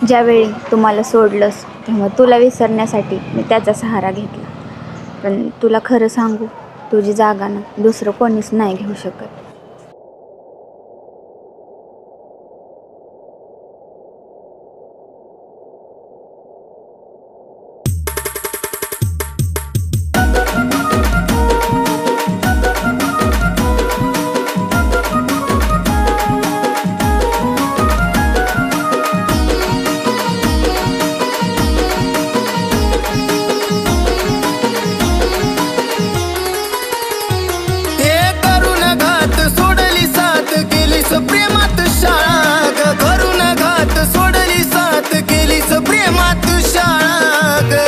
ज्यावेळी तू मला सोडलंस तेव्हा तुला विसरण्यासाठी मी त्याचा सहारा घेतला. पण तुला खरं सांगू, तुझी जागा ना दुसरं कोणीच नाही घेऊ शकत. प्रेमात शाळा ग, करून घात सोडली साथ केलीस प्रेमात शाळा ग.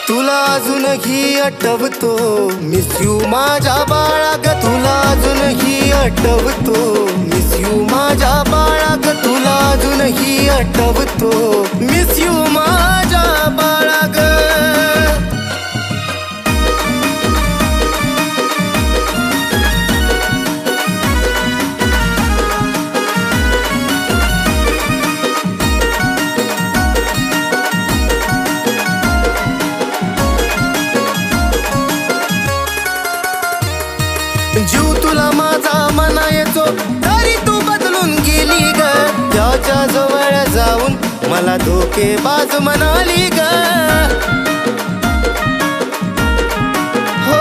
तुला अजूनही आठवतो मिस यू माझ्या बाळा ग, तुला अजूनही आठवतो मिस यू माझ्या बाळा ग, तुला अजूनही आठवतो मिस यू माझ्या बाळा ग. जीव तुला माझा म्हणायचो तरी तू बदलून गेली ग, त्याच्या जवळ जाऊन मला धोकेबाज म्हणाली ग. हो,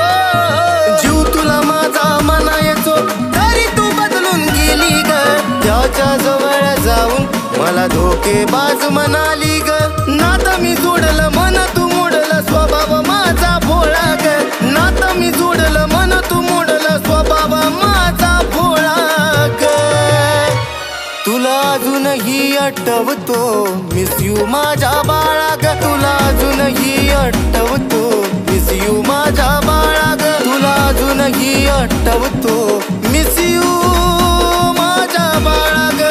जीव तुला माझा म्हणायचो तरी तू बदलून गेली ग, त्याच्या जवळ जाऊन मला धोकेबाज म्हणाली ग. नातं मी जोडलं मन तू मोडलं स्वभाव माझा भोळा ग, नातं मी जोडलं मन तू मोडलं स्वभाव माझा भोळा ग. तुला अजूनही आठवतो मिस यू माझ्या बाळा ग, तुला अजूनही आठवतो मिस यू माझ्या बाळा ग, तुला अजूनही आठवतो मिस यू माझ्या बाळा ग.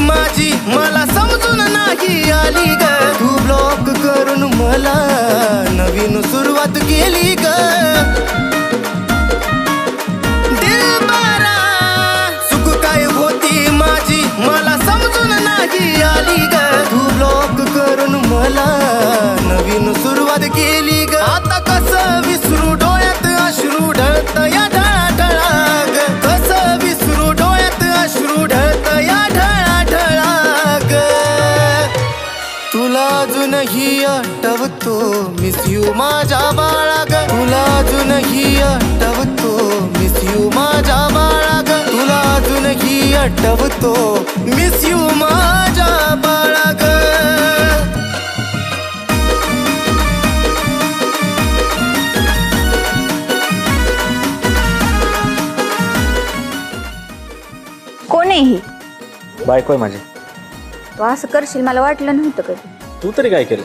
माझी मला समजून नाही आली ग, तू ब्लॉक करून मला नवीन सुरुवात केली ग. दिलबरा चूक काय होती माझी मला समजून नाही आली ग, तू ब्लॉक करून मला नवीन सुरुवात केली ग. आता कसं विसरू डोळ्यात अश्रू ढळत या ढळा ग, कसं विसरू डोळ्यात अश्रू ढळत या ढळा. तुला अजूनही आठवतो मिस यू माझ्या बाळा ग, तुला अजूनही आठवतो मिस यू माझ्या बाळा ग, तुला अजूनही आठवतो मिस यू माझ्या बाळा ग. कोण आहे ही? बायको आहे माझी. तू असं करशील मला वाटलं नव्हतं कधी. तू तरी काय केलं?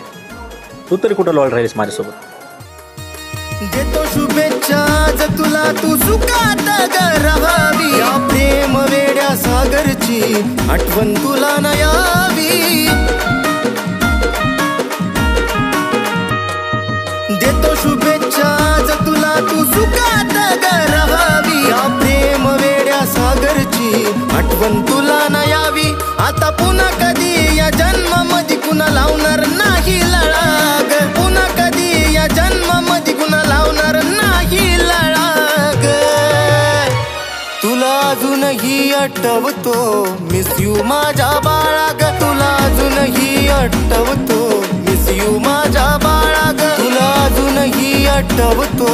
तू तरी कुठं लॉल राहिलीस माझ्यासोबत? देतो शुभेच्छा आज तुला, तू सुखात ग राहावी, या प्रेम वेड्या सागरची आठवण तुला न यावी. देतो शुभेच्छा आज तुला, तू सुखात ग राहावी, या प्रेम वेड्या सागरची आठवण तुला न यावी. आता पुन्हा कधी या जन्मामध्ये कुणा लावणार नाही लळा ग, पुन्हा कधी या जन्मामध्ये कुणा लावणार नाही लळा ग. तुला अजूनही आठवतो मिस यू माझ्या बाळा ग, तुला अजूनही आठवतो मिस यू माझ्या बाळा ग, तुला अजूनही आठवतो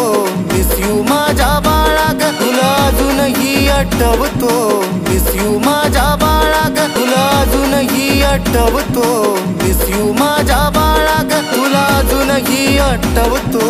मिस यू माझ्या बाळा ग, तुला अजूनही आठवतो मिस यू माझ्या बाळा ग, तुला अजूनही आठवतो मिस यू माझ्या बाळा ग, तुला अजूनही आठवतो